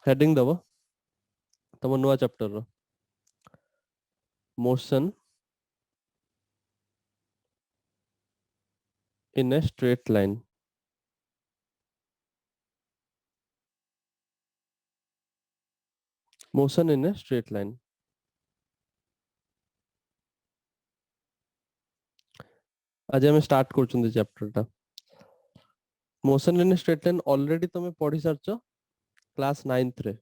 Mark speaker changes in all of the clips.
Speaker 1: Heading दबो तुम नुआ चैप्टर रो motion in a straight line. Motion in a straight line. आज हम स्टार्ट कर चैप्टर टा motion in a straight line already तुम पढ़ी सारछ क्लास 9th रे।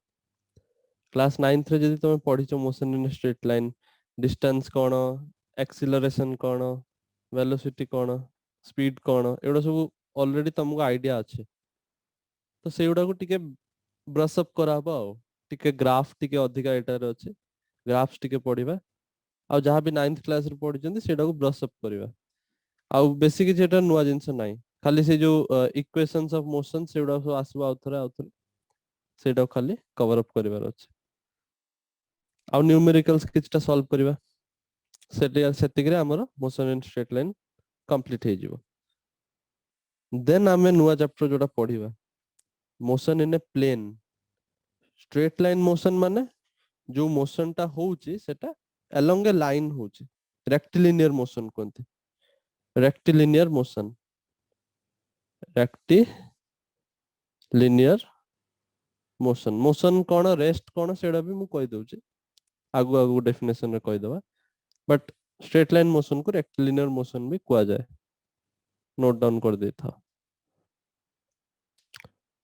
Speaker 1: क्लास 9th रे जदी तुम पढ़ी motion in a straight line distance कोन एक्सीलरेशन कोन वेलोसिटी कोन स्पीड कोन एडा सब ऑलरेडी तुमको आईडिया अच्छे तो सेगुडा को टिके ब्रश अप कराबो टिके ग्राफ टिके अधिका एटार अच्छे ग्राफ्स टिके पढ़िबा आ जहाँ भी 9th क्लास रे पढ़ी सेटा को ब्रश अप करबा आ बेसी किछि एटा नुवा जिंस नाही खाली से जो इक्वेशंस ऑफ मोशन सेगुडा सब आसबा आउथरे सेटा खाली कवर अप करबार अछि आ न्यूमेरिकल्स किछटा सॉल्व करबा सेतिक रे हमर motion in straight line complete हे जिवो। देन आमे नुवा चैप्टर जोटा पढ़िबा motion in a plane. Straight line motion माने जो मोशन टा होउची सेटा अलोंग ए लाइन होउची रेक्टिलिनियर मोशन कोनते rectilinear motion rectilinear motion motion कोन रेस्ट कोन सेडा भी मु कहि दउची आगु आगु डेफिनेशन रे कहि दबा बट स्ट्रेट लाइन मोशन को रेक्टिलिनियर मोशन भी कुआ जाए नोट डाउन कर दे था।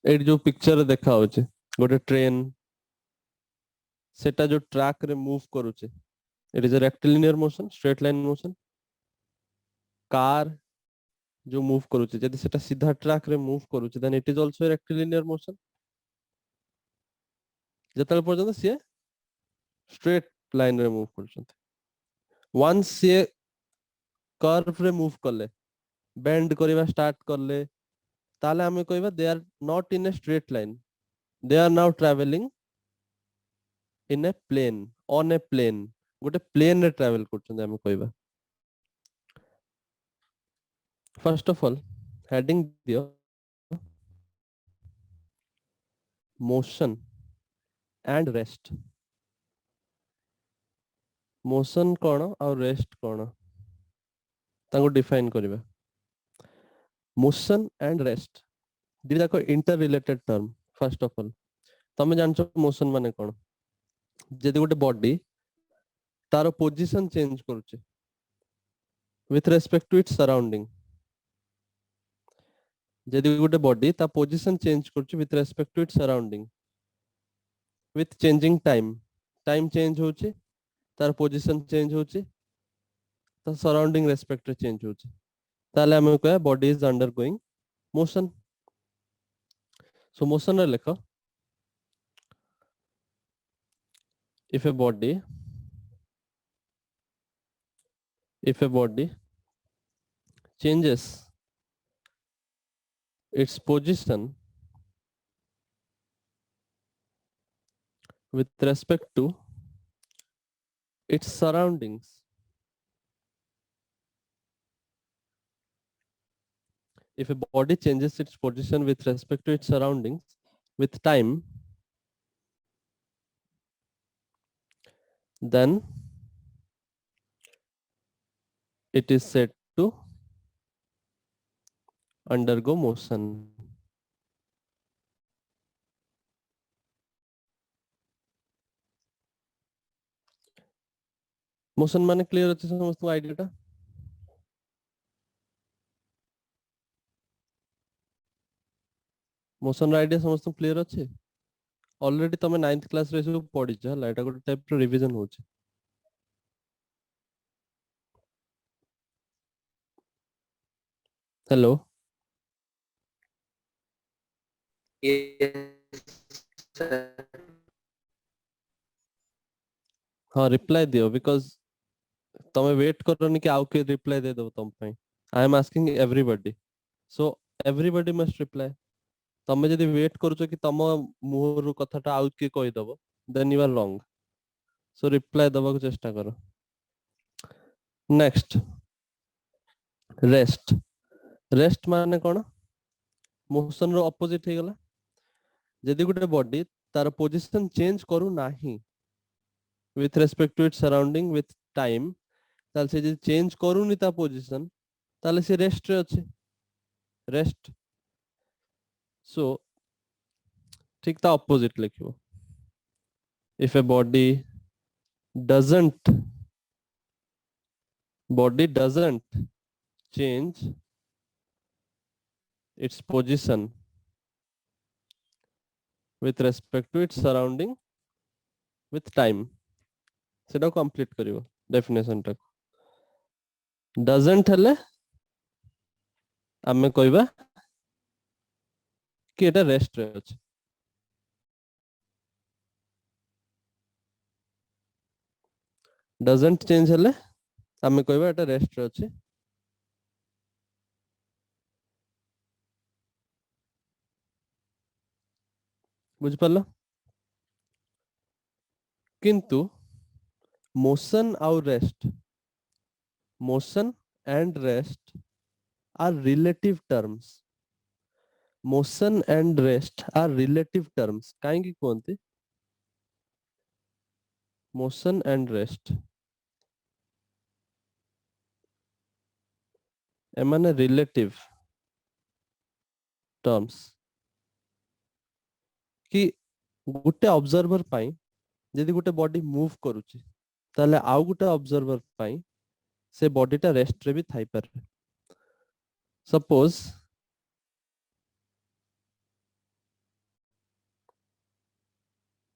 Speaker 1: एट जो पिक्चर देखा होचे गोटे ट्रेन सेटा जो ट्रैक रे मूव करूचे it is a rectilinear motion straight line motion. Car जो मूव करूचे जदि सेटा सीधा ट्रैक रे मूव करूचे then it is also rectilinear motion जतल पर्यंत से स्ट्रेट लाइन रे मूव करछंती वंस से कर्व रे मूव करले बेंड करबा स्टार्ट करले ताले हमें कहबा they are not in a straight line they are now travelling in a plane on a plane गोटे प्लेन रे ट्रैवल करछंती हमें कहबा। फर्स्ट ऑफ ऑल हेडिंग दियो मोशन एंड रेस्ट। मोशन कोन और रेस्ट कोन ताको डिफाइन करबा। मोशन एंड रेस्ट दि जाको interrelated term. First of all तमे जानछो मोशन माने कोन जदि गोटे बॉडी तार पोजीशन चेंज करूचे with respect to its surrounding जदि गोटे बॉडी ता पोजीशन चेंज करूचे with respect to its surrounding with changing time time change होचे तार पोजीशन चेंज होचे ता सराउंडिंग रेस्पेक्ट रे चेंज होचे ताले हमें कह body is undergoing motion. So motion रे लेखो if a body changes its position with respect to its surroundings if a body changes its position with respect to its surroundings with time then it is said to undergo motion। Motion माने clear अछि समस्त idea टा motion idea समस्त clear अछि already तमे 9th class रे सब पढि छ हला एटा गोटे टाइप रो रिवीजन होछि। हेलो हाँ रिप्लाई दियो बिकॉज तमे वेट करनी कि आउ के रिप्लाई दे दो तुम पे I am asking everybody so everybody must reply. तमे जदी वेट करूछो कि तम मुहर कथाटा आउ के कहि दबो then you are wrong so reply दबा को चेष्टा करो। नेक्स्ट रेस्ट रेस्ट माने कोन मोशन रो ऑपोजिट हे गला जदी गुटे बॉडी तार पोजीशन चेंज करू नाही with respect to its surrounding with time, ताल से जे चेंज करूनी ता पोजीशन ताले से रेस्ट रे अछि, रेस्ट. सो ठीक ता opposite लिखिबो. if a doesn't body doesn't change its position with respect to its surrounding with time, सेटा कंप्लीट करिवो डेफिनेशन टा. doesn't हेले आमे कहबा कि एटा रेस्ट रे अछि. doesn't change हेले आमे कहबा एटा रेस्ट रे अछि. बुझ पल्ला. किंतु मोशन और rest, motion and rest are relative terms. Motion and rest are relative terms. काहे की कोनते मोशन एंड रेस्ट एमाने रिलेटिव टर्म्स कि गुटे ऑब्जर्वर पाई यदि गुटे बॉडी मूव करूची ताले आउ गुटे ऑब्जर्वर पाई से बॉडीटा रेस्ट रे भी थाई पारे. Suppose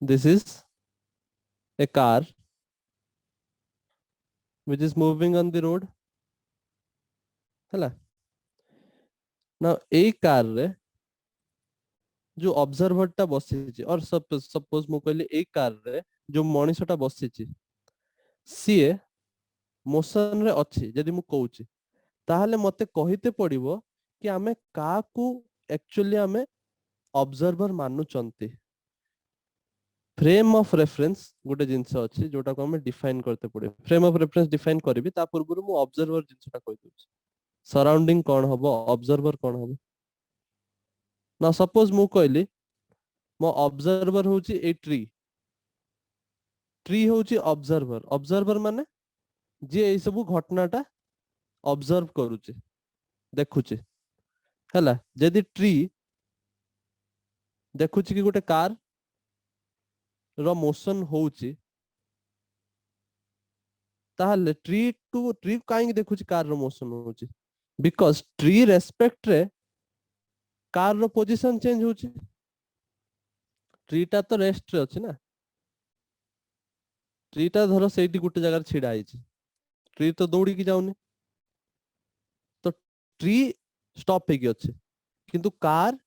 Speaker 1: this is a car which is moving on the road. हला ना ए कार रे जो ऑब्जर्वर टा बसिची और सपोज मु कहली ए कार रे जो मनीषटा बसिची सीए मोशन रे अछि यदि मु कहूची ताहले मते कहिते पड़िबो कि आमे काकू एक्चुअली आमे ऑब्जर्वर मानु चंती. फ्रेम ऑफ रेफरेंस गोटे जिंस अछि जोटा को हमें डिफाइन करते पड़े. फ्रेम ऑफ रेफरेंस डिफाइन करबी ता पूर्व मु ऑब्जर्वर जिंसटा कहि दउची. सराउंडिंग कोन हबो, ऑब्जर्वर कोन हबो. ना सपोज मु कहली मो ऑब्जर्वर होची ए ट्री, ट्री होची ऑब्जर्वर. ऑब्जर्वर माने जे ए सब घटनाटा ऑब्जर्व करूची देखुची. हला यदि ट्री देखुची कि गोटे कार रो मोशन होची ताहले ट्री काहे देखुची कार रो मोशन होची बिकॉज़ ट्री रेस्पेक्ट रे कार रो पोजीशन चेंज होची. ट्रीटा तो रेस्ट रे अछि ना. ट्रीटा धरो सेठी गुटे जगह छिड़ा आइची, ट्री तो दौड़ी की जाउनी तो ट्री स्टॉप हे की अछि किंतु कार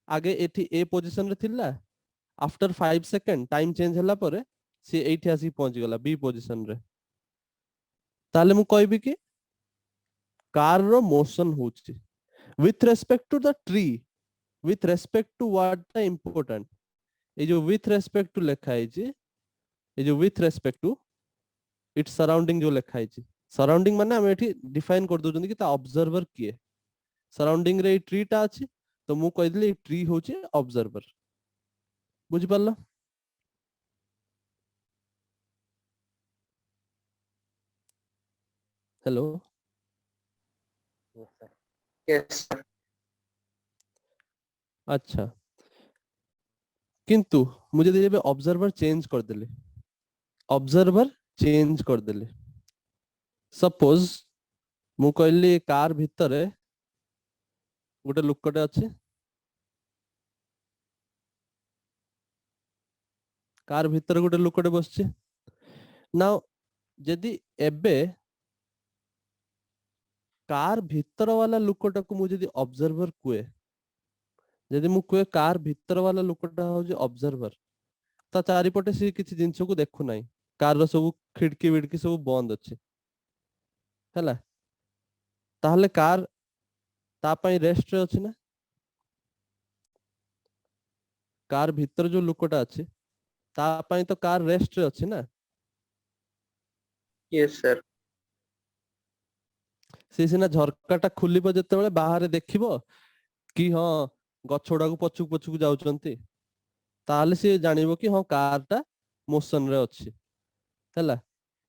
Speaker 1: आगे एठी ए पोजीशन रे थिला. आफ्टर 5 सेकंड टाइम चेंज हला परे से एठी आसी पहुंच गला बी पोजीशन रे. ताले मु कहबी कि कार रो मोशन होची with respect to the tree, with respect to what the important. ए जो with respect to लिखा है जी, ए जो with respect to its surrounding जो लिखा है जी, सराउंडिंग माने हम एठी डिफाइन कर दोजंदी कि ता ऑब्जर्वर किए. सराउंडिंग रे ट्री टा अछि तो मु कहि दिले ट्री होची ऑब्जर्वर. बुझ पल्ला. हेलो.
Speaker 2: Yes, sir.
Speaker 1: अच्छा किंतु मुझे दे ऑब्जर्वर चेंज कर देले, ऑब्जर्वर चेंज कर देले. सपोज मु कहली कार भितरे गोटे लोकटे अछि, कार भितरे गोटे लोकटे बसछि. नाउ यदि एबे कार भीतर वाला लोकटा को मु यदि ऑब्जर्वर कुए, यदि मु कुए कार भीतर वाला लोकटा हो जे ऑब्जर्वर ता चारिपटे से किछि जिंस को देखु नाही. कार रो सब खिड़की विड़की सब बंद अछि. हला ताहले कार ता पई रेस्ट रे अछि ना. कार भीतर जो लोकटा अछि ता पई तो कार रेस्ट रे अछि ना.
Speaker 2: Yes, sir.
Speaker 1: से सिना झरकाटा खुलिबो जते बेले बाहर देखिबो कि हां गछोडा को पछुक पछुक जाउचंती ताले सी जानिबो कि हाँ कार टा मोशन रे अछि हैला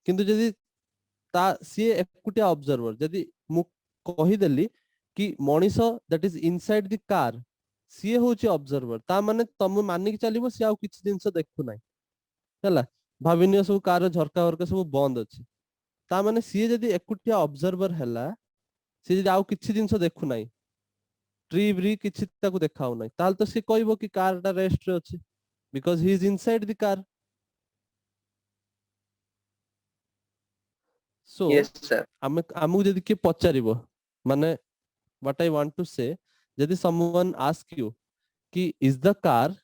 Speaker 1: किंतु जदी ता सी एकुटिया ऑब्जर्वर जदी मु कहि देली कि Manish that is inside the car सी होची ऑब्जर्वर ता माने तम मानि कि चलिबो सी आ किछ जिंस देखु नै हैला भाबिनियो सब कार झरका वरका सब बंद अछि ता माने सी जदी एकुटिया ऑब्जर्वर हैला सी जदी आ किछ जिंस देखु नै ट्री ब्री किछ ताकू देखाउ नै ताल तो सी कहइबो कि कार टा रेस्ट रे अछि because he is inside the car so
Speaker 2: Yes, sir.
Speaker 1: आमु जदी के पचारिबो माने what I want to say यदि someone ask you कि is the car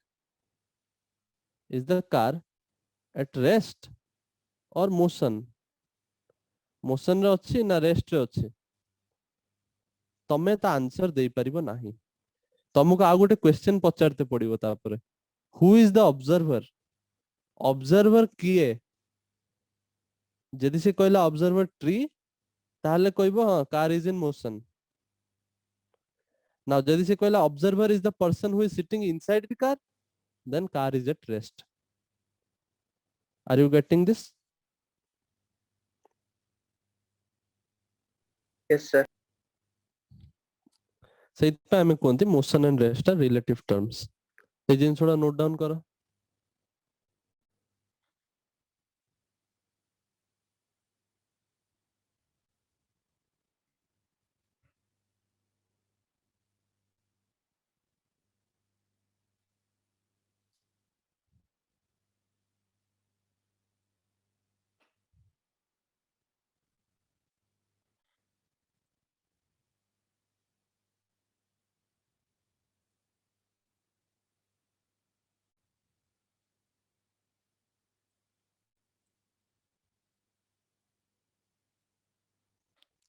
Speaker 1: at rest or motion रे अछि ना रेस्ट रे अछि तमे ता आंसर देई परिबो नाही तमको आ गोटे क्वेश्चन पचारते पड़िबो तापरे हु इज द ऑब्जर्वर किए यदि से कहला ऑब्जर्वर ट्री ताहले कहबो हां car is in motion now यदि से कहला observer is the person who is sitting inside the car then car is at rest. Are you getting this?
Speaker 2: Yes, sir.
Speaker 1: ସେଇଥିପାଇଁ ଆମେ କୁହନ୍ତି motion and rest are relative terms. এই ଜିନିଷଟା note down କର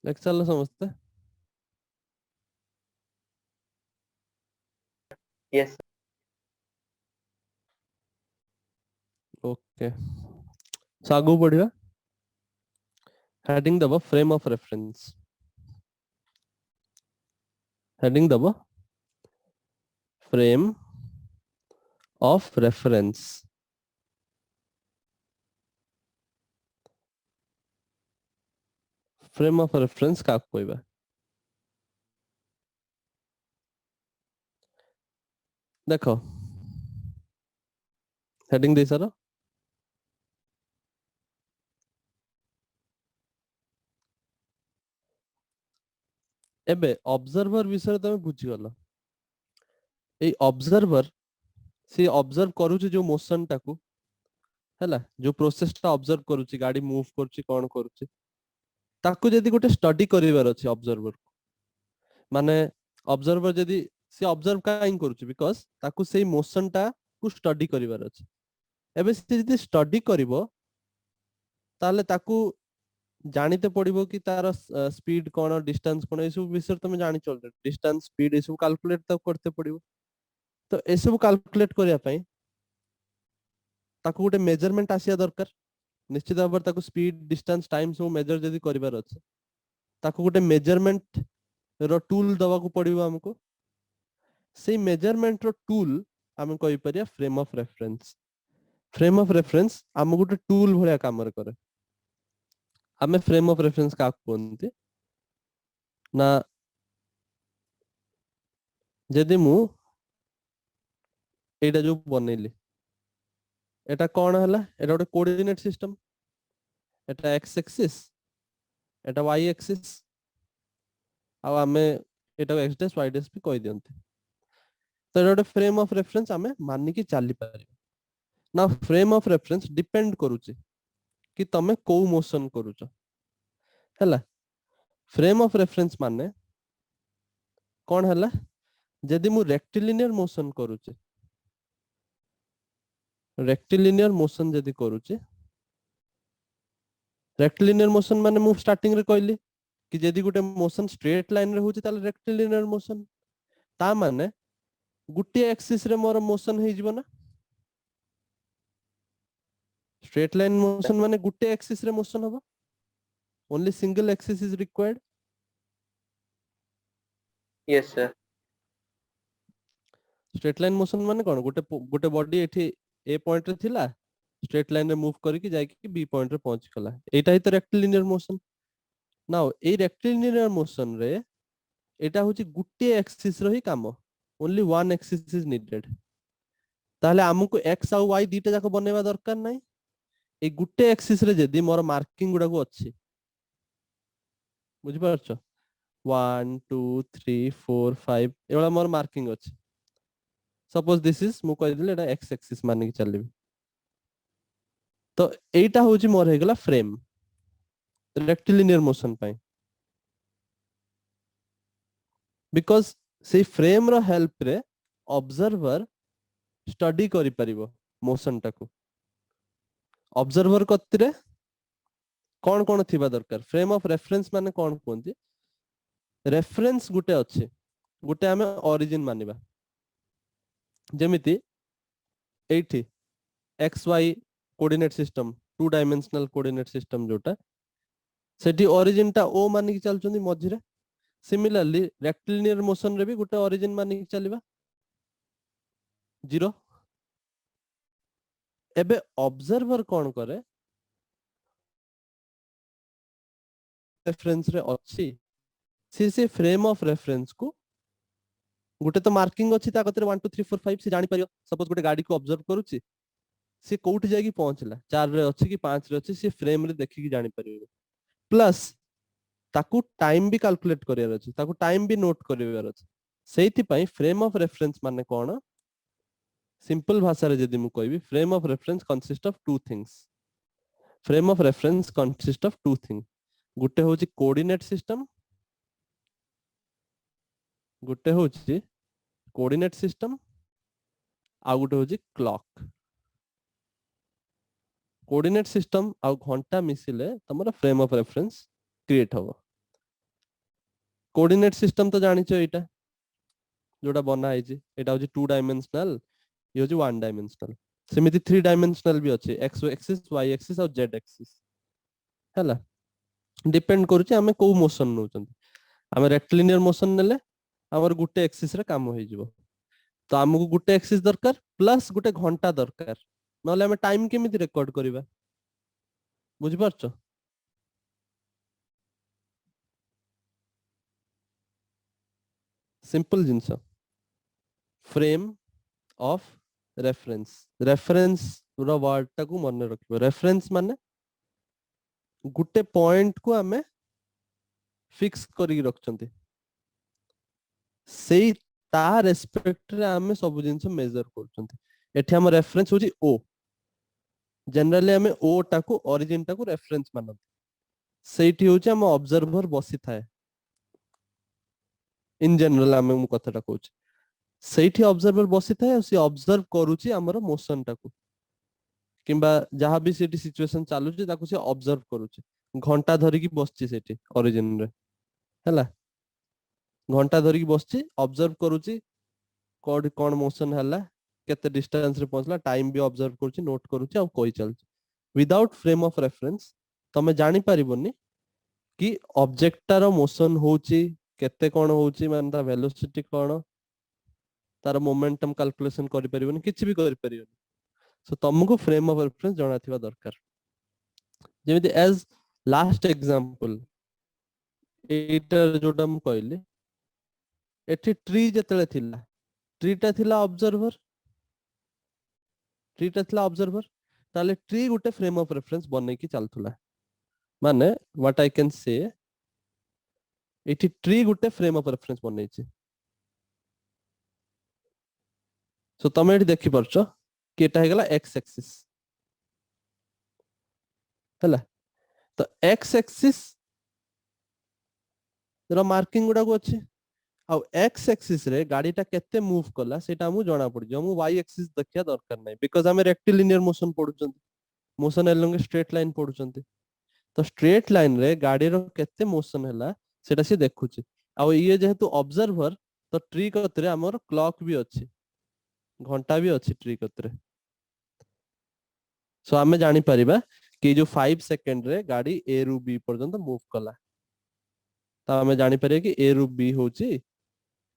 Speaker 1: ଲେଖି ଚାଲ ସମସ୍ତେ
Speaker 2: Yes, sir.
Speaker 1: ଓକେ ସो ଆଗକୁ ବଢିବା ହେଡିଂ ଦବ frame of reference heading ଦବ frame of reference frame of reference କାକୁ କହିବା ଦେଖ heading ଦେଇ ସାର ଏବେ observer ବିଷୟରେ ତମେ ବୁଝିଗଲ ଏଇ observer ସେ observe କରୁଛି ଯୋଉ motion ଟାକୁ ହେଲା ଯୋଉ ପ୍ରୋସେସ ଟା ऑब्जर्व କରୁଛି ଗାଡି ମୁଭ କରୁଛି କଣ କରୁଛି ତାକୁ ଯଦି ଗୋଟେ ଷ୍ଟଡି କରିବାର ଅଛି ऑब्जर्वर ମାନେ ऑब्जर्वर ଯଦି ସେ ऑब्जर्व କାଇଁ କରୁଛି ବିକଜ ତାକୁ ସେଇ ମୋशन ଟା କୁ ଷ୍ଟଡି କରିବାର ଅଛି ଏବେ ସେ ଯଦି ଷ୍ଟଡି କରିବ ତାହେଲେ ତାକୁ ଜାଣିତେ ପଡିବ କି ତାର ସ୍ପିड କଣ डिस्टेंस କଣ ଏସବୁ ବିଷୟରେ ତମେ ଜାଣିଛ डिस्टेंस ସ୍ପିड ଏସବୁ କାଲକୁଲେଟ ତାକୁ करते ପଡିବ ତ ଏସବୁ କାଲକୁଲେଟ କରିବା ପାଇଁ ତାକୁ ଗୋଟେ मेजरमेंट आसिया दरकार निश्चित भाବରେ ତାକୁ स्पीड डिस्टेंस टाइम सब मेजर जदी करिवार ଅଛି ताको गोटे मेजरमेंट रो टूल दबाकू पड़िबो हमको सेई मेजरमेंट रो टूल हम कहि परिया फ्रेम ऑफ रेफरेंस हम गोटे टूल भलिया काम करे हमें फ्रेम ऑफ रेफरेंस का कोनते ना जदी मु एटा जो बनेली एटा कोन हला एटा गोटे कोऑर्डिनेट सिस्टम एटा x axis iota y axis आ हमें एटा एक्स डैश वाई डैश भी कहि दियंते तो एटा फ्रेम ऑफ रेफरेंस हमें मानि की चाली पारे ना फ्रेम ऑफ रेफरेंस डिपेंड करूची कि तमे को मोशन करूछ हैला फ्रेम ऑफ रेफरेंस माने कोन हला जदी मु रेक्टिलिनियर मोशन करूची रेक्टिलिनियर मोशन जदी करूची रेक्टिलिनियर मोशन माने मु स्टार्टिंग रे कहली कि जदी गुटे मोशन स्ट्रेट लाइन रे होची ताले रेक्टिलिनियर मोशन ता माने गुटे एक्सिस रे मोर मोशन हे जीवो ना स्ट्रेट लाइन मोशन माने गुटे एक्सिस रे मोशन होबो only single axis is required
Speaker 2: Yes, sir.
Speaker 1: Straight line motion माने कोन गोटे बॉडी एठी ए पॉइंट रे थिला स्ट्रेट लाइन रे मूव करके जाके बी पॉइंट रे पहुंच गला एटा ही तो रेक्टिलिनियर मोशन नाउ ए रेक्टिलिनियर मोशन रे एटा होची गुटे एक्सिस रो ही काम only one axis is needed ताहले हमको एक्स और वाई दीटा जाको बनेवा दरकार नै ए गुटे एक्सिस रे जदी मोर मार्किंग गुडा को अछि बुझि परछ 1 2 3 4 5 एवला मोर मार्किंग अछि सपोज दिस इज मु कहि दिले एटा एक्स एक्सिस माने कि चलबी तो एटा होची मोर हे गेला फ्रेम रेक्टिलिनियर मोशन पई बिकॉज से फ्रेम रो हेल्प रे ऑब्जर्वर स्टडी करि परिबो मोशन टाको ऑब्जर्वर कत्रे कोन कोन थिबा दरकार फ्रेम ऑफ रेफरेंस माने कोन कोंती रेफरेंस गुटे अछि गुटे हमें ओरिजिन मानिबा जेमिति एठी x y coordinate system two dimensional coordinate system जोटा सेठी ओरिजिन टा ओ मानि कि चलचोंदी मझिरे सिमिलरली रेक्टिलिनियर मोशन रे भी गुटे ओरिजिन मानि कि चलीबा 0 एबे ऑब्जर्वर कोन करे रेफरेंस रे अछि से फ्रेम ऑफ रेफरेंस को गुटे तो मार्किंग अछि ता कतरे 1 2 3 4 5 से जानि परियो सपोज गुटे गाड़ी को ऑब्जर्व करूची से कोउठी जाई पहुंचला 4 रे अछि कि 5 रे अछि से फ्रेम रे देखि कि जानि परियो प्लस ताकू टाइम भी कैलकुलेट करियर अछि ताकू टाइम भी नोट करियर अछि सेहिति पई फ्रेम ऑफ रेफरेंस माने कोन सिंपल भाषा रे जदी मु कहबी frame of reference consist of two things frame of reference consist of two thing गुटे होची कोऑर्डिनेट सिस्टम गुटे होची कोऑर्डिनेट सिस्टम आ गुटे होची क्लॉक कोऑर्डिनेट सिस्टम आ घंटा मिसिले तमरा फ्रेम ऑफ रेफरेंस क्रिएट हो कोऑर्डिनेट सिस्टम तो जानिचो एटा जोटा बना आइची एटा होची टू डायमेंशनल ये होची वन डायमेंशनल सेमिति थ्री डायमेंशनल भी अछि एक्स एक्सिस वाई एक्सिस और जेड एक्सिस हैला डिपेंड करूची हमें को मोशन नउचंती हमें रेक्टिलिनियर मोशन नेले हमर गुटे एक्सिस रे काम होई जिवो तो हमको गुटे एक्सिस दरकार प्लस गुटे घंटा दरकार नले हमें टाइम केमिति रिकॉर्ड करिबा बुझि परछो सिंपल जिंस फ्रेम ऑफ रेफरेंस रेफरेंस रो वर्ड टाकू मन रखिबो रेफरेंस माने गुटे पॉइंट को हमें फिक्स करी रखचंती सेई ता रेस्पेक्ट रे हमें सब जिंस मेजर करचंती एठी हम रेफरेंस होची ओ जनरली हमें ओ टाकू ओरिजिन टाकू रेफरेंस मानंती सेठी होची हम ऑब्जर्वर बसी थाए इन जनरल हमें मु कथाटा कहूची सेठी ऑब्जर्वर बसी थाए से ऑब्जर्व करूची हमर मोशन टाकू किंबा जहां भी सेठी सिचुएशन चालुची ताकू से ऑब्जर्व करूची घंटा धरी की बसची सेठी ओरिजिन रे हैला घंटा धरी की बसची ऑब्जर्व करूची कोड कोन मोशन हला केते डिस्टेंस रे पहुंचला टाइम भी ऑब्जर्व करूची नोट करूची आ कोई चलची विदाउट फ्रेम ऑफ रेफरेंस तमे जानि परिबोनी कि ऑब्जेक्ट रो मोशन होची केते कोन होची मान ता वेलोसिटी कोन तार मोमेंटम कैलकुलेशन करि परिबोनी किछि भी करि परिबोनी सो तुमको फ्रेम ऑफ रेफरेंस जाना थिबा दरकार जेमिति एज लास्ट एग्जांपल एटर जोटा मु कहली एठी ट्री जेतले थिला ट्रीटा थिला ऑब्जर्वर ताले tree Gute frame of reference बनै की चलथुला माने व्हाट आई कैन से एठी tree Gute frame of reference बनै छी सो तमे एठी देखि परछो कि एटा हे गेला एक्स एक्सिस हला तो एक्स एक्सिस रो मार्किंग गुडा को अछि आ एक्स एक्सिस रे गाड़ीटा केते मूव कला सेटा हमु जाना पड़ जो हमु वाई एक्सिस देखिया दरकार नै बिकॉज़ हमें रेक्टिलिनियर मोशन पढुचंती मोशन अलोंग स्ट्रेट लाइन पढुचंती तो स्ट्रेट लाइन रे गाड़ी रो केते मोशन हला सेटा से देखुची आ ये जेहेतु ऑब्जर्वर तो ट्री कतरे हमर क्लॉक भी अछि घंटा भी अछि ट्री कतरे सो हमें जानि परिबा कि जो 5 सेकंड रे गाड़ी ए रु बी पर्यंत मूव कला ता हमें जानि परिबा कि ए रु बी होची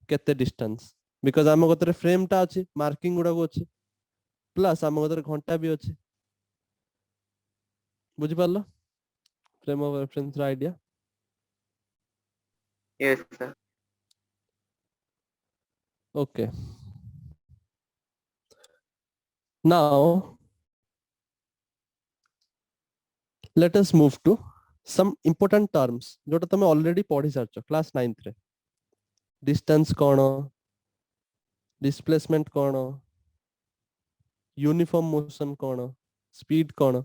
Speaker 1: केते डिस्टेंस बिकॉज आम गतरे फ्रेम टा अछि मार्किंग गुडा को अछि प्लस आम गतरे घंटा भी अछि बुझि पारलो फ्रेम ऑफ रेफरेंस रा idea
Speaker 2: Yes, sir.
Speaker 1: Okay now let us move to some important terms जोटा तुम ऑलरेडी पढ़ी सारछ क्लास 9th रे डिस्टेंस कोन डिस्प्लेसमेंट कोन यूनिफॉर्म मोशन कोन स्पीड कोन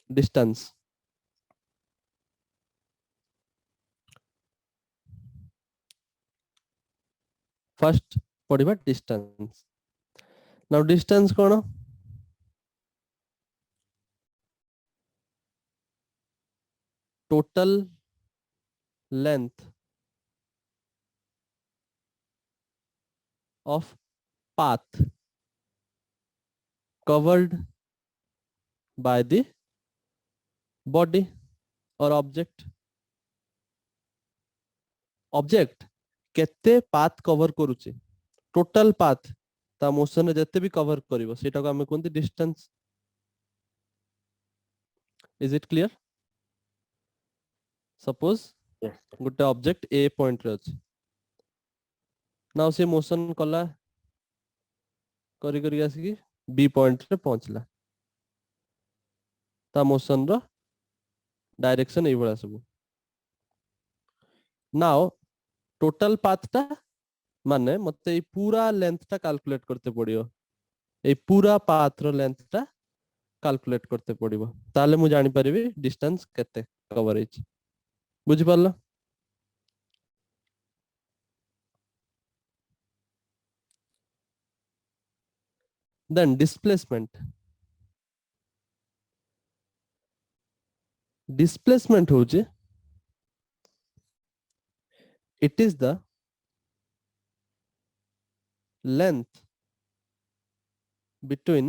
Speaker 1: डिस्टेंस फर्स्ट पढ़िबा डिस्टेंस नाउ डिस्टेंस कोन total length of path covered by the body or object केते path cover करूचे total path ता मोशन जते भी कवर करिवो सेटा को हमें कोनती distance is it clear suppose
Speaker 2: Yes, sir.
Speaker 1: गोटे ऑब्जेक्ट ए पॉइंट रे अछि नाउ से मोशन कला करी करी आसी बी पॉइंट रे पहुंचला ता मोशन रो डायरेक्शन ए बळा सब नाउ टोटल पाथ टा माने मते ए पूरा लेंथ टा कैलकुलेट करते पड़ियो ए पूरा पाथ रो लेंथ टा कैलकुलेट करते पड़िबो ताले मु जानि परिबी डिस्टेंस केते कवर हिच बुझि पारलो देन डिस्प्लेसमेंट होचे it is the length between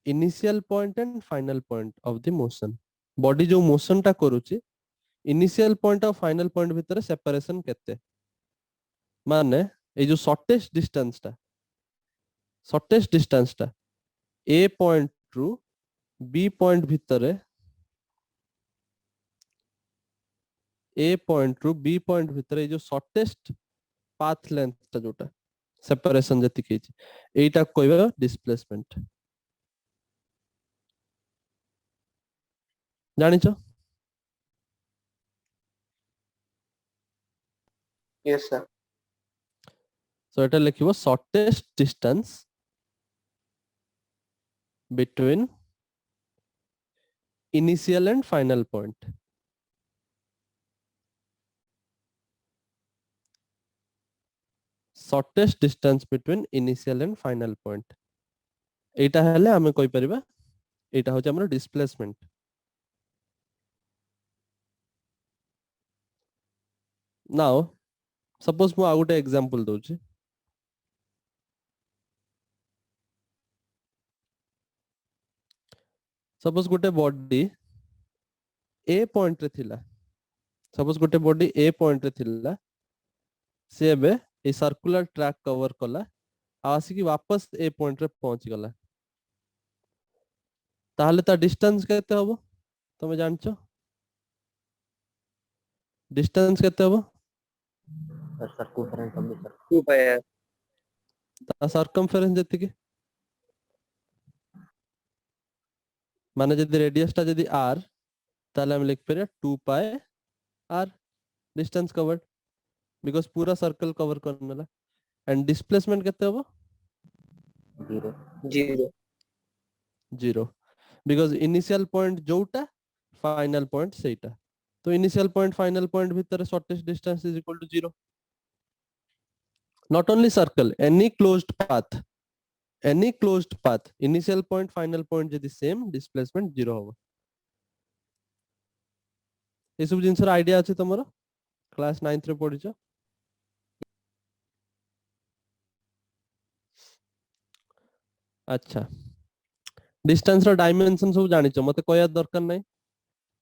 Speaker 1: initial point and final point of the motion body जो motion टा करूची initial point और final point भितर separation केते माने ए जो shortest distance टा a point ru b point भितर a point ru b point भितर ए जो shortest path length टा जोटा separation जति केछि एटा कहबा displacement जानिଛ
Speaker 2: Yes, sir.
Speaker 1: so এটা লিখিব shortest distance between initial and final point shortest distance between initial and final point एटा हेले हमें कोइ परिबा एटा होचे हमर डिस्प्लेसमेंट नाउ सपोज मु आ गोटे एग्जांपल दोची सपोज गोटे बॉडी ए पॉइंट रे थिला सपोज गोटे बॉडी ए पॉइंट रे थिला से बे ए सर्कुलर ट्रैक कवर कला आसी की वापस ए पॉइंट रे पहुंच गला ताहले ता डिस्टेंस केते होबो तमे जानछो डिस्टेंस केते होबो
Speaker 2: The circumference of the circle.
Speaker 3: 2 pi r.
Speaker 1: ता सर्कमफेरेंस जति की माने जदि रेडियस टा जदि r ताले हम लिख परिया 2 pi r distance covered because पूरा सर्कल कवर करनला एंड डिस्प्लेसमेंट केते होबो
Speaker 2: 0.
Speaker 3: 0.
Speaker 1: 0 बिकॉज़ इनिशियल पॉइंट जोटा फाइनल पॉइंट सेटा तो इनिशियल पॉइंट फाइनल पॉइंट भीतर shortest distance is equal to 0 not only circle any closed path initial point final point जदि same displacement 0 होबो ए सब जिंसर आईडिया अछि तमरो क्लास 9th रे पढिछो अच्छा डिस्टेंस रो डायमेंशन सब जानिछो मते कहया दरकार नै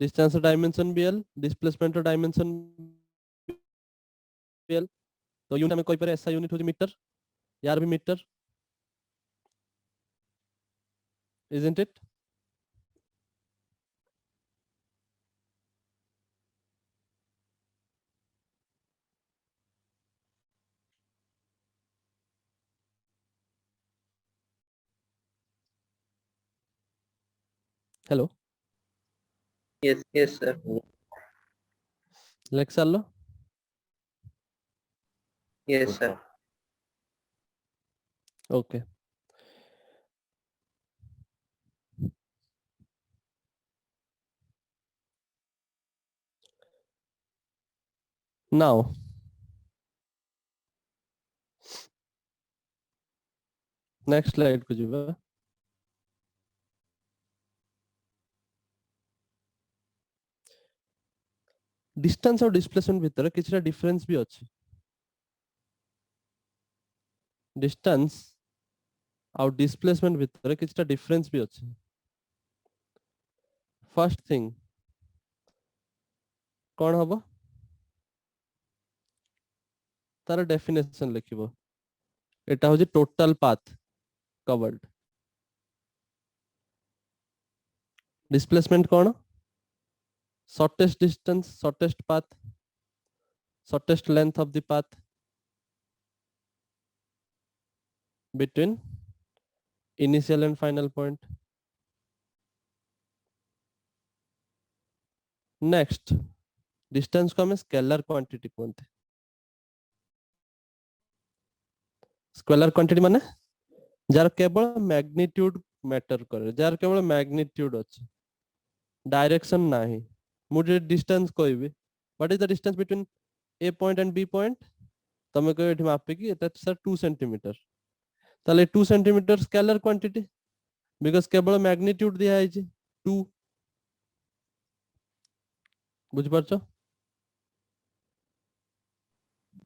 Speaker 1: distance dimension bl, displacement dimension bl, तो यूनिट में कोई पर ऐसा यूनिट हो मीटर, यार भी metre, isn't it? Hello,
Speaker 2: Yes, sir.
Speaker 1: लेक्स आलो.
Speaker 2: Yes, sir.
Speaker 1: Okay, now next slide को जीवा. डिस्टेंस और डिस्प्लेसमेंट भीतर किछटा डिफरेंस भी अछि. डिस्टेंस और डिस्प्लेसमेंट भीतर किछटा डिफरेंस भी अछि. फर्स्ट थिंग कौन हबो, तार डेफिनेशन लिखिबो. एटा होजी टोटल पाथ कवर्ड. डिस्प्लेसमेंट कौन, shortest distance, shortest path, shortest length of the path between initial and final point. Next, distance को हमें स्केलर क्वांटिटी कहते हैं. स्केलर क्वांटिटी माने जार केवल मैग्नीट्यूड मैटर करे, जार केवल मैग्नीट्यूड अछि, डायरेक्शन नाही. मुझे डिस्टेंस कोई भी, what is the distance between A point and B point, तमे को एठी मापे की एटा सर 2 सेंटीमीटर, ताले 2 सेंटीमीटर स्केलर क्वांटिटी, बिकॉज़ केवल मैग्नीट्यूड दिया है 2. बुझ परछो.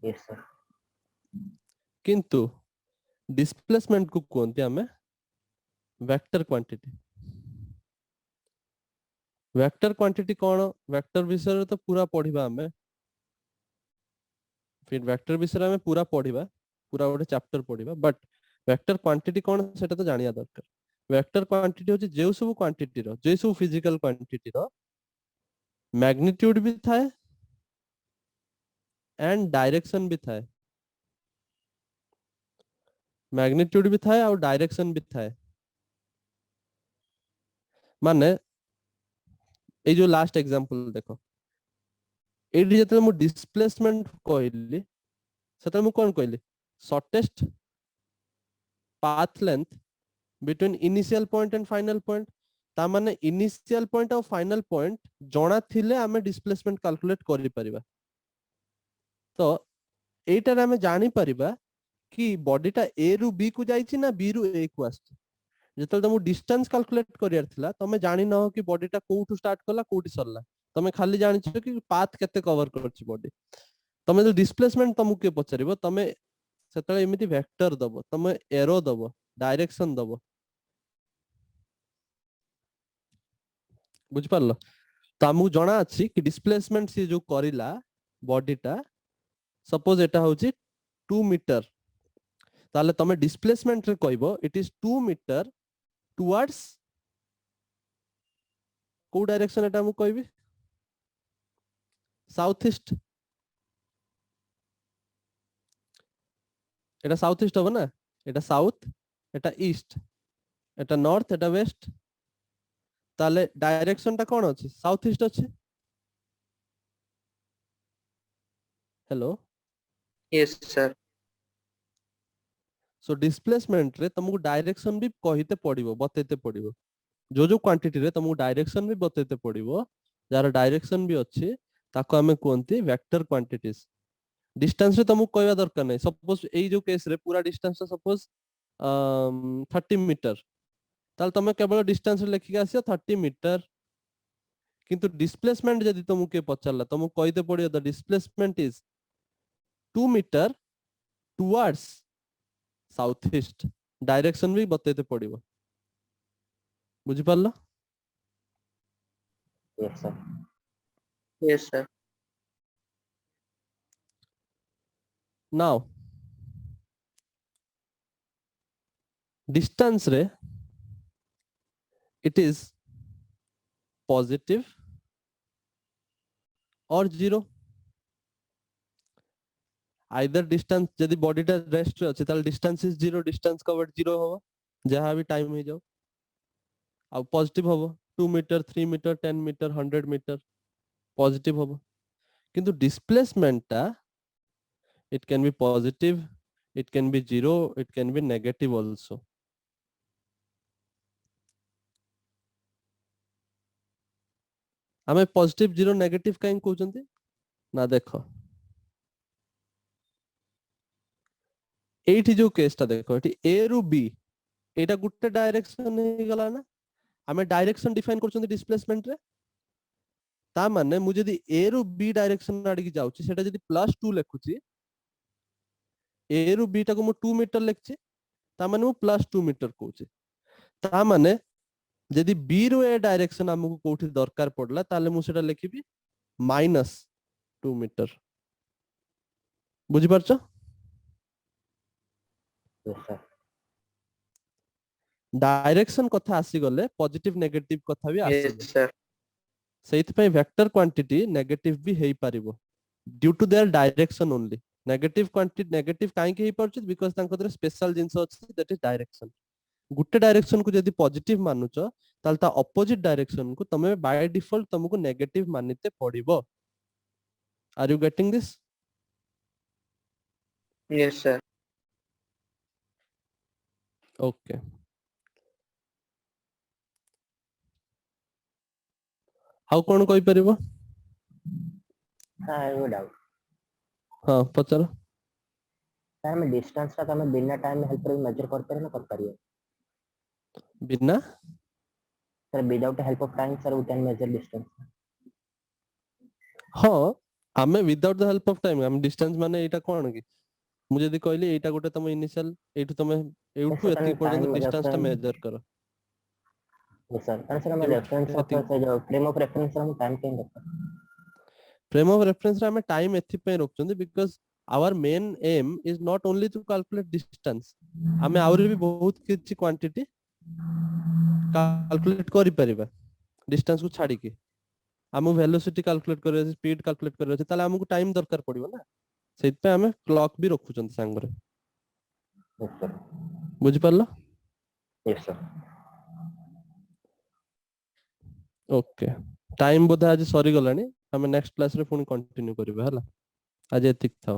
Speaker 2: Yes, sir.
Speaker 1: किंतु डिस्प्लेसमेंट को कहते हमें वेक्टर क्वांटिटी. वेक्टर क्वांटिटी कौन, वेक्टर विषय तो पूरा पढ़िबा हमें, फिर वेक्टर विषय हमें पूरा पढ़िबा, पूरा गोटे चैप्टर पढ़िबा, बट वेक्टर क्वांटिटी कौन सेटा तो जानिया दरकार. वेक्टर क्वांटिटी होची जे सब क्वांटिटी रो, जे सब फिजिकल क्वांटिटी रो मैग्नीट्यूड भी थाए एंड डायरेक्शन भी थाए. मैग्नीट्यूड भी थाए और डायरेक्शन भी थाए. माने ए जो लास्ट एग्जांपल देखो, एडी जते मु डिस्प्लेसमेंट कहली सेते मु कोन कहली, shortest path length between initial point and final point. ता माने इनिशियल पॉइंट और फाइनल पॉइंट जणा थिले आमे डिस्प्लेसमेंट कैलकुलेट करि परिबा. तो एटार आमे जानि परिबा कि बॉडीटा ए रु बी को जाइछि ना बी रु ए को आछि. जेतल तुम डिस्टेंस कैलकुलेट करियार थिला तमे जानि न हो कि बॉडीटा कोठु स्टार्ट कला कोठी सरला, तमे खाली जानिछ कि पाथ केते कवर करछि बॉडी. तमे जो डिस्प्लेसमेंट तुमको के पचारिबो, तमे सेतले एमिति वेक्टर दबो, तमे एरो दबो, डायरेक्शन दबो. बुझ पारलो. तो हमहु जणा अछि कि डिस्प्लेसमेंट से जो करिला बॉडीटा, सपोज एटा होछि 2 मीटर, ताले तमे डिस्प्लेसमेंट रे कहबो इट इज 2 मीटर टुवर्ड्स को डायरेक्शन, एटा मु कहबी साउथ ईस्ट. এটা সাউথ ইস্ট হবে না, এটা সাউথ, এটা ইস্ট, এটা নর্থ, এটা ওয়েস্ট. তাহলে ডাইরেকশনটা কোন আছে, সাউথ ইস্ট আছে. Hello.
Speaker 2: Yes, sir.
Speaker 1: So displacement रे तुमको डायरेक्शन भी कहिते पड़िबो, बतेते पड़िबो. जो जो क्वांटिटी रे तुमको डायरेक्शन भी बतेते पड़िबो, जार डायरेक्शन भी अछि ताको हमें कोनती वेक्टर क्वांटिटीज. डिस्टेंस रे तुमको कहबा दरकार नै. सपोज एई जो केस रे पूरा डिस्टेंस सपोज 30 मीटर, ताल तमे केवल डिस्टेंस लेखिक आसियो 30 मीटर. किंतु डिस्प्लेसमेंट यदि तुमको पचारला तुमको कहते पड़ियो the displacement is 2 metre towards south east. Direction भी बतेते पड़ियो. बुझि पारलो.
Speaker 3: Yes, sir.
Speaker 2: Yes, sir.
Speaker 1: now distance रे it is positive or zero. either distance जदि body टा rest रे अछि ताल distance is zero, distance covered zero होगा जहाँ भी time हो जाओ अब positive होगा 2 meter 3 meter 10 meter 100 meter positive होगा किंतु displacement टा it can be positive, it can be zero, it can be negative also. हमें positive zero negative कहीं कहते ना देखो एठी जो केस टा देखो एठी a रु b एटा गुट्टे डायरेक्शन हे गला ना हमें डायरेक्शन डिफाइन करछन डिस्प्लेसमेंट रे ता माने मु जदी a रु b डायरेक्शन आडी की जाउची सेटा जदी +2 लेखुची a रु b टा को मु 2 मीटर लेखची ता माने मु +2 मीटर कहूची ता माने जदी b रु a डायरेक्शन हमकु कोठी दरकार पडला ताले मु सेटा लेखिबी -2 मीटर बुझी परछो
Speaker 3: Yes, sir.
Speaker 1: डायरेक्शन कथा आसी गले पॉजिटिव नेगेटिव कथा भी
Speaker 2: Yes,
Speaker 1: आसीबो
Speaker 2: sir.
Speaker 1: सेइत पय वेक्टर क्वांटिटी नेगेटिव भी हेई पारिबो due to their direction only negative quantity negative काहे के हेई परछ बिकॉज़ तांको दरे स्पेशल जिंस अछि that is direction Gutte direction को जदी पॉजिटिव मानुचो ताल ता ऑपोजिट डायरेक्शन को तमे बाय डिफॉल्ट तुमको नेगेटिव मानिते पड़िबो are you getting this
Speaker 2: Yes, sir.
Speaker 1: Okay how कोन कोइ परिबो
Speaker 3: Sir, I have a doubt.
Speaker 1: हां पचर
Speaker 3: Sir, हमें distance टा हमें बिना time help करे measure करते हैं ना कर पारिए.
Speaker 1: बिना
Speaker 3: Sir, without the help of time, sir, we can measure distance.
Speaker 1: हां हमें without the help of time हम डिस्टेंस माने एटा कोन की मु जदी कहली एटा गोटे तम इनिशियल एठु तमे एठु
Speaker 3: sir,
Speaker 1: एति
Speaker 3: time
Speaker 1: पर्यंत डिस्टेंस टा
Speaker 3: reference.
Speaker 1: मेजर करो
Speaker 3: Yes, sir. Sir, हमें reference of
Speaker 1: एति
Speaker 3: sir, जो frame of reference sir, हमें time कहीं रखता.
Speaker 1: फ्रेम ऑफ रेफरेंस रे हमें टाइम एथि पे रखछन because our main aim is not only to calculate distance हमें आउर भी बहुत किछि क्वांटिटी कैलकुलेट करि परिबा डिस्टेंस को छाडी के हमु वेलोसिटी कैलकुलेट करे स्पीड कैलकुलेट करे ताले हमकु टाइम दरकार पड़िबो ना सेत पे हमें क्लॉक भी रखुछन संग रे
Speaker 3: Yes, sir.
Speaker 1: बुझि परलो
Speaker 3: Yes, sir.
Speaker 1: ओके टाइम बोधा आज सरी गलानी हमें नेक्स्ट क्लास रे पुनी कंटिन्यू करबा हला आज एतिक था